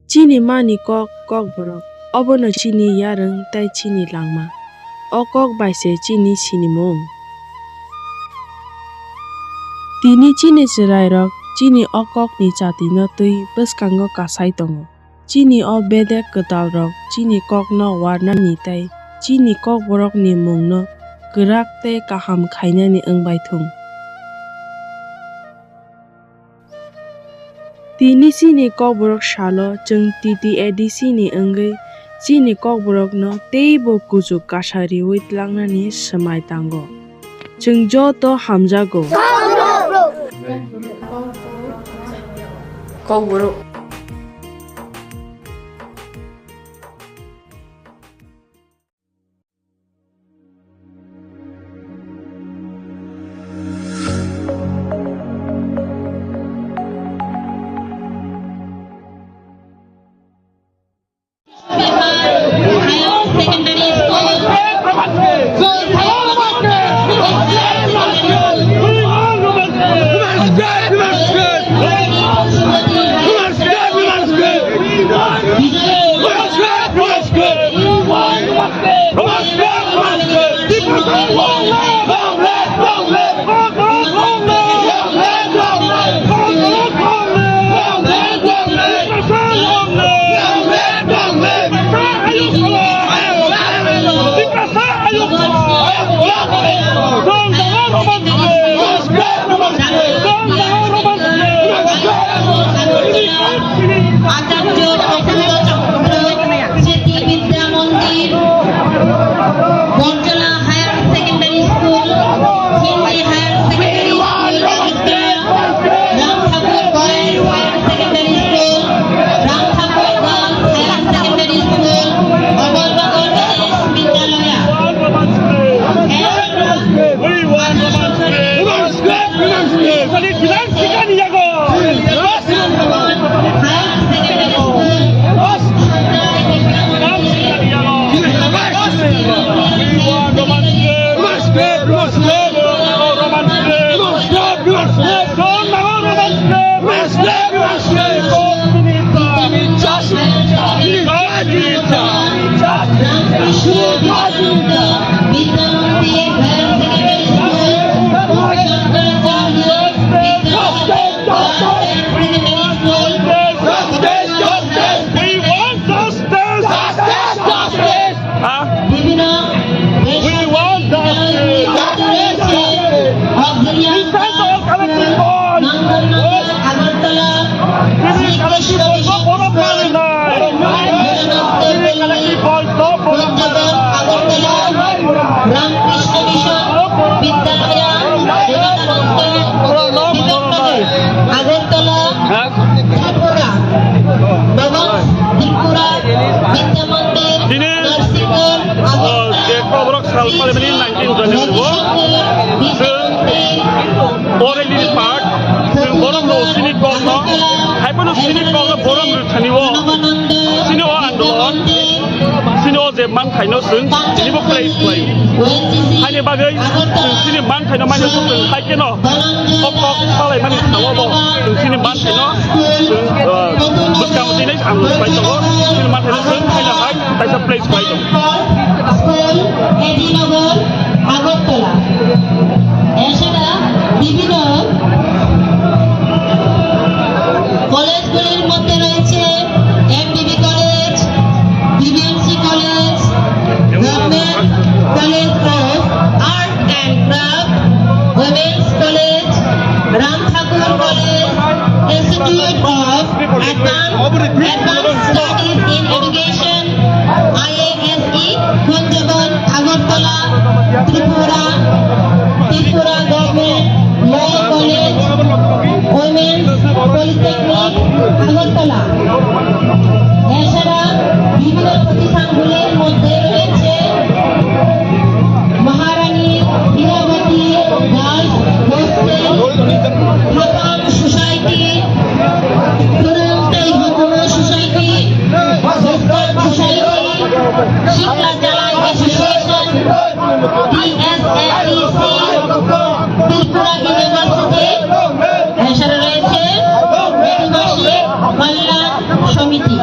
Chini mani kokborok. Obono chini yareng tai chini langma. O kok baise chini sinimong. Tini chini chirai rok chini o kok ni chati no tui beskango kasai tongo. Chini o bedek ketal rok chini kok no warna ni tai. Chini kokborok ni mong no gerak te kaham khaina ni engbai thung. Tini sini kokborok shalo jeng TTAD sini enggai sini kokborok no teibo kujuk kasari wit langna ni semai tango. Jeng jo to hamjago. Kokborok. Kokborok sal Palaima ni 1922 already part borok lo sini kok no haipano sini kok no borok lo thaniwo sini o andolon sini o je man thaino sung sini bo place play haine bagai sini man thaino mane sung haike no kok Palaima ni sawo bo sini man thaino buskang sini am play to sini man thaino sung haine hai taisa place play to AD Nagar Agartala এছাড়া বিভিন্ন কলেজগুলির মধ্যে রয়েছে MBB college, BBMC college, government college of art and craft, women's college, Ram Thakur college, institute of advance studies in education, IASE, Konjaban, Agartala, Tripura Government Law College, Women's Polytechnic, Agartala. এছাড়া বিভিন্ন প্রতিষ্ঠানগুলির মধ্যে রয়েছে Maharani Iravati girls hostel, Hakam society, Turuntai Hukum society, society, Shiksha Chalai association, TSF, Tripura university, এছাড়া রয়েছে কল্যাণ সমিতি।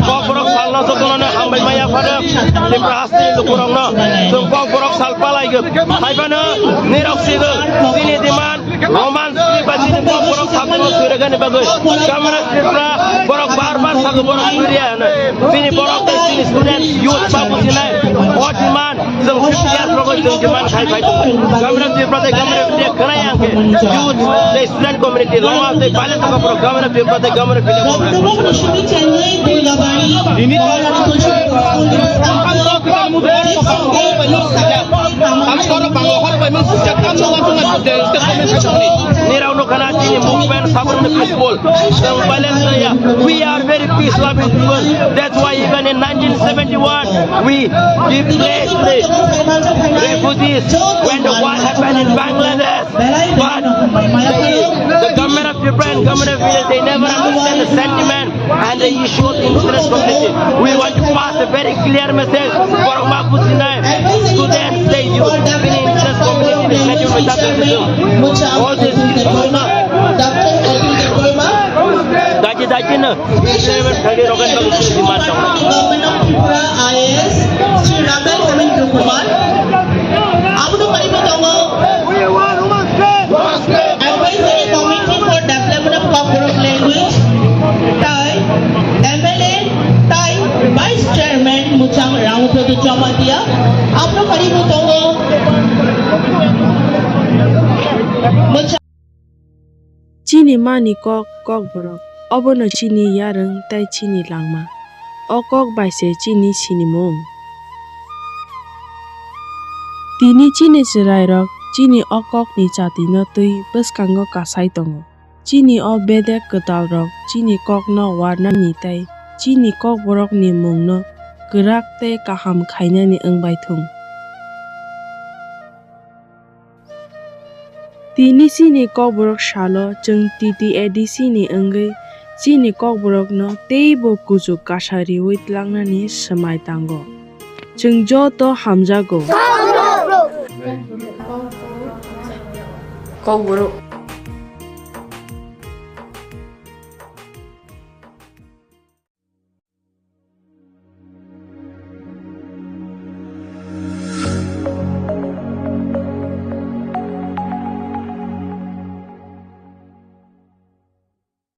Kokborok salna jotono hambai maya pada Tripura asli lukurangna जों Kokborok sal palaigो haibano niroksigo sini diman romans pribadi Kokborok sabno suragani bagai kamera Tripura borok barbar sago borok Syria sini borok sini student youth bagus ini what diman जों siap rokok जों diman khai khai kamera Tripura kamera dia kena yang ke youth the student community lama the pilot Kokborok kamera Tripura kamera pilih ini we are very peace loving people. That's why even in 1971 we replaced the refugees when the war happened in Bangladesh. But the government of Tripura and government of India, they never understand the sentiment and the issue of interest community. We want to pass a very clear message for Mapusinai, students, they use the interest community, the schedule metabolism. All this is Daji na, seven thirty rogan bagus di mana? Government of Tripura IAS, Sri Raman Hamid Rukuman. Abu tu kali bertemu. Advisory Committee for Development of Kokborok Language, Thai, MLA, Thai, Vice Chairman Muchang Ramutodu Jamatia. Abu kali bertemu. Chini mani Kokborok. Obono chini yareng tai chini langma. Okok baise chini chini mong. Tini chini serai rok chini okok ni chati no tui beskango kasai tongo. Chini o bedek ketal rok chini kok no warna ni tai. Chini Kokborok ni mong no gerak te kaham khaina ni engbai thung. Tini sini Kokborok shalo jeng titi edisi ni enggai. Chini Kokborok no teibo kuju kasari wit langna ni semai tanggo. Jeng joto hamjago. Kokborok